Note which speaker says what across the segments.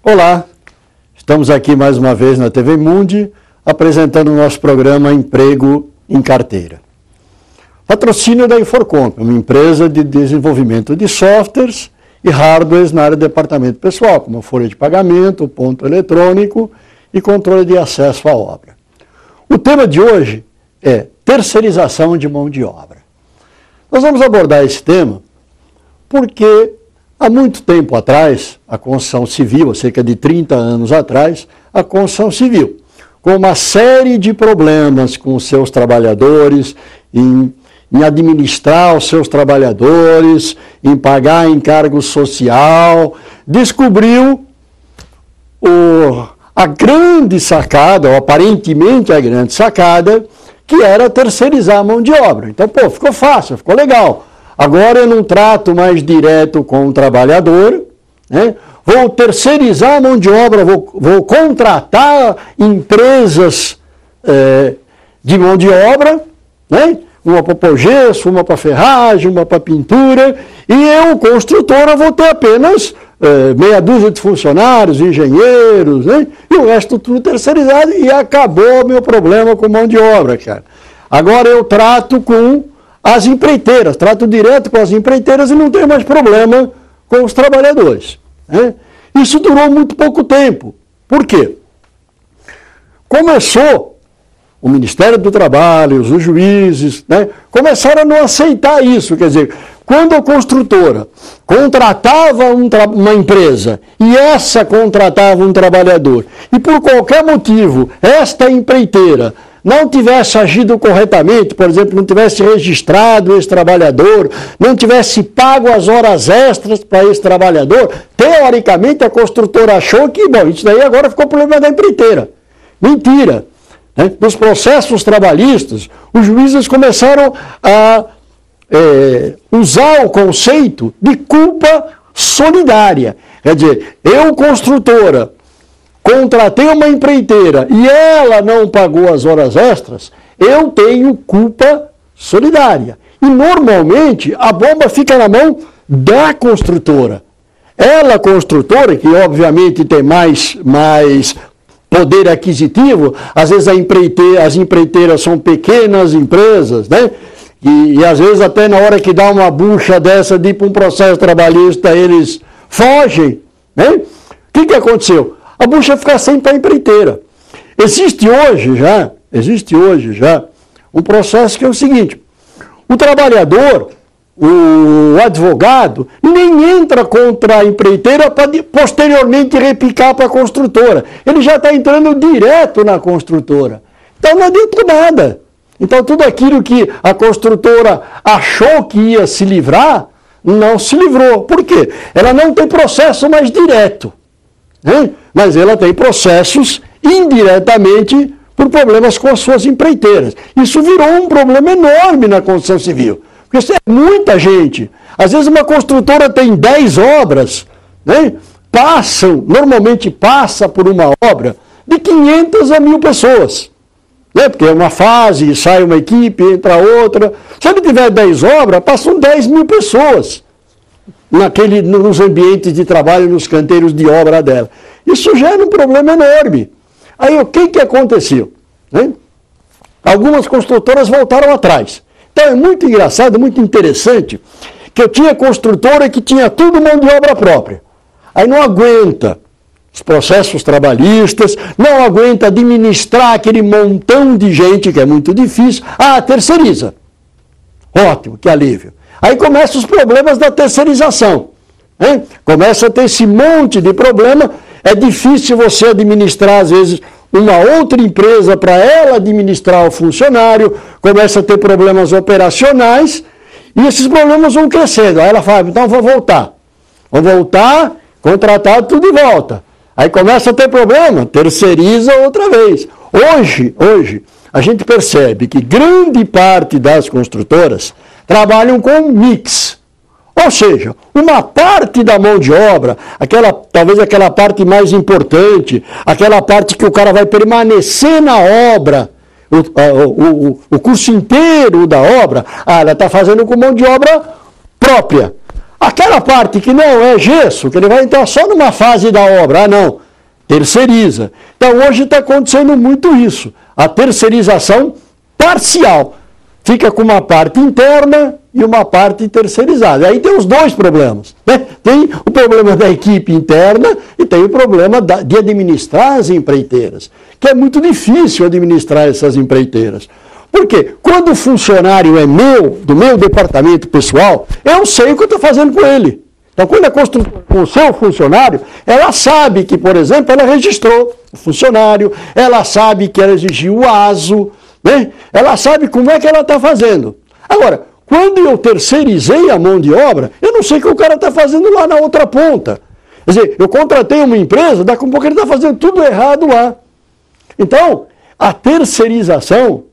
Speaker 1: Olá, estamos aqui mais uma vez na TV Mundi, apresentando o nosso programa Emprego em Carteira. Patrocínio da Inforcomp, uma empresa de desenvolvimento de softwares e hardwares na área de departamento pessoal, como folha de pagamento, ponto eletrônico e controle de acesso à obra. O tema de hoje é terceirização de mão de obra. Nós vamos abordar esse tema porque há muito tempo atrás, a construção civil, há cerca de 30 anos atrás, a construção civil, com uma série de problemas com os seus trabalhadores, em administrar os seus trabalhadores, em pagar encargo social, descobriu a grande sacada, ou aparentemente a grande sacada, que era terceirizar a mão de obra. Então, ficou fácil, ficou legal. Agora eu não trato mais direto com o trabalhador, né? Vou terceirizar a mão de obra, vou contratar empresas de mão de obra, né? Uma para pôr gesso, uma para ferragem, uma para pintura, e eu, construtora, vou ter apenas meia dúzia de funcionários, engenheiros, né? E o resto tudo terceirizado, e acabou o meu problema com mão de obra, cara. Agora eu trato com as empreiteiras, trato direto com as empreiteiras e não tenho mais problema com os trabalhadores, né? Isso durou muito pouco tempo. Por quê? Começou o Ministério do Trabalho, os juízes, né, começaram a não aceitar isso. Quer dizer, quando a construtora contratava uma empresa e essa contratava um trabalhador, e por qualquer motivo esta empreiteira não tivesse agido corretamente, por exemplo, não tivesse registrado esse trabalhador, não tivesse pago as horas extras para esse trabalhador, teoricamente a construtora achou que, isso daí agora ficou problema da empreiteira. Mentira. Nos processos trabalhistas, os juízes começaram a usar o conceito de culpa solidária. Quer dizer, eu, construtora, contratei uma empreiteira e ela não pagou as horas extras, eu tenho culpa solidária. E normalmente a bomba fica na mão da construtora. Ela, construtora, que obviamente tem mais poder aquisitivo, às vezes as empreiteiras são pequenas empresas, né? E às vezes até na hora que dá uma bucha dessa de ir para um processo trabalhista, eles fogem, né? O que aconteceu? A bucha fica sempre para a empreiteira. Existe hoje já um processo que é o seguinte: o trabalhador, o advogado, nem entra contra a empreiteira para posteriormente repicar para a construtora. Ele já está entrando direto na construtora. Então não adianta nada. Então tudo aquilo que a construtora achou que ia se livrar, não se livrou. Por quê? Ela não tem processo mais direto, né? Mas ela tem processos indiretamente por problemas com as suas empreiteiras. Isso virou um problema enorme na construção civil. Porque é muita gente. Às vezes uma construtora tem 10 obras, né? Normalmente passa por uma obra de 500 a 1.000 pessoas. Né? Porque é uma fase, sai uma equipe, entra outra. Se ele tiver 10 obras, passam 10.000 pessoas nos ambientes de trabalho, nos canteiros de obra dela. Isso gera um problema enorme. Aí o que aconteceu? Né? Algumas construtoras voltaram atrás. Então é muito engraçado, muito interessante, que eu tinha construtora que tinha tudo mão de obra própria. Aí não aguenta os processos trabalhistas, não aguenta administrar aquele montão de gente que é muito difícil. Terceiriza. Ótimo, que alívio. Aí começam os problemas da terceirização, né? Começa a ter esse monte de problema, é difícil você administrar, às vezes, uma outra empresa para ela administrar o funcionário, começa a ter problemas operacionais, e esses problemas vão crescendo. Aí ela fala, então vou voltar, contratar tudo de volta. Aí começa a ter problema, terceiriza outra vez. Hoje, a gente percebe que grande parte das construtoras trabalham com mix. Ou seja, uma parte da mão de obra, talvez aquela parte mais importante, aquela parte que o cara vai permanecer na obra, o curso inteiro da obra, ela está fazendo com mão de obra própria. Aquela parte que não é gesso, que ele vai entrar só numa fase da obra, não, terceiriza. Então hoje está acontecendo muito isso, a terceirização parcial. Fica com uma parte interna e uma parte terceirizada. Aí tem os dois problemas, né? Tem o problema da equipe interna e tem o problema de administrar as empreiteiras, que é muito difícil administrar essas empreiteiras. Por quê? Quando o funcionário é meu, do meu departamento pessoal, eu sei o que eu estou fazendo com ele. Então, quando a construtora com o seu funcionário, ela sabe que, por exemplo, ela registrou o funcionário, ela sabe que ela exigiu o ASO, né? Ela sabe como é que ela está fazendo. Agora, quando eu terceirizei a mão de obra, eu não sei o que o cara está fazendo lá na outra ponta. Quer dizer, eu contratei uma empresa, daqui a pouco ele está fazendo tudo errado lá. Então, a terceirização,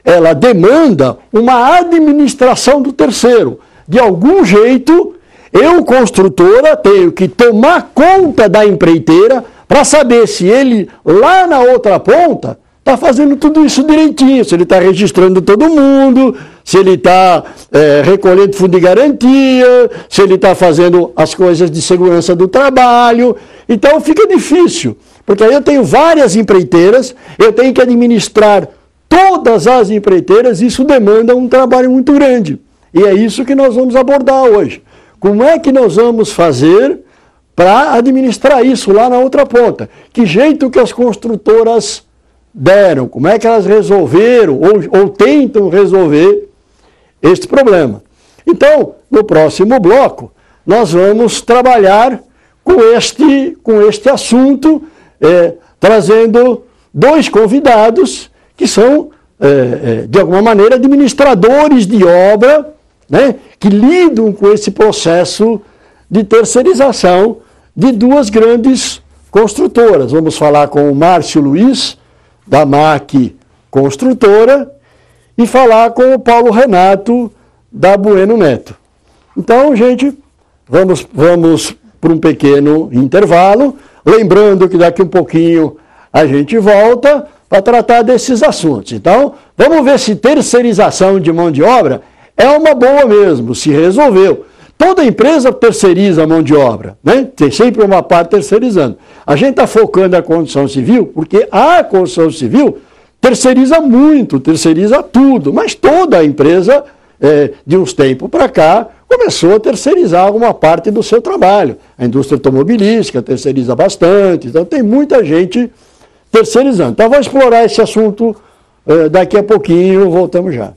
Speaker 1: ela demanda uma administração do terceiro. De algum jeito, eu, construtora, tenho que tomar conta da empreiteira para saber se ele, lá na outra ponta, está fazendo tudo isso direitinho, se ele está registrando todo mundo, se ele está recolhendo fundo de garantia, se ele está fazendo as coisas de segurança do trabalho. Então fica difícil, porque aí eu tenho várias empreiteiras, eu tenho que administrar todas as empreiteiras, isso demanda um trabalho muito grande. E é isso que nós vamos abordar hoje. Como é que nós vamos fazer para administrar isso lá na outra ponta? Que jeito que as construtoras deram, como é que elas resolveram ou tentam resolver este problema. Então, no próximo bloco, nós vamos trabalhar com este assunto, trazendo dois convidados que são, de alguma maneira, administradores de obra, né, que lidam com esse processo de terceirização de duas grandes construtoras. Vamos falar com o Márcio Luiz, da MAC Construtora, e falar com o Paulo Renato, da Bueno Neto. Então, gente, vamos para um pequeno intervalo, lembrando que daqui um pouquinho a gente volta para tratar desses assuntos. Então, vamos ver se terceirização de mão de obra é uma boa mesmo, se resolveu. Toda empresa terceiriza a mão de obra, né? Tem sempre uma parte terceirizando. A gente está focando a construção civil, porque a construção civil terceiriza muito, terceiriza tudo, mas toda a empresa, de uns tempos para cá, começou a terceirizar alguma parte do seu trabalho. A indústria automobilística terceiriza bastante, então tem muita gente terceirizando. Então vamos explorar esse assunto daqui a pouquinho, voltamos já.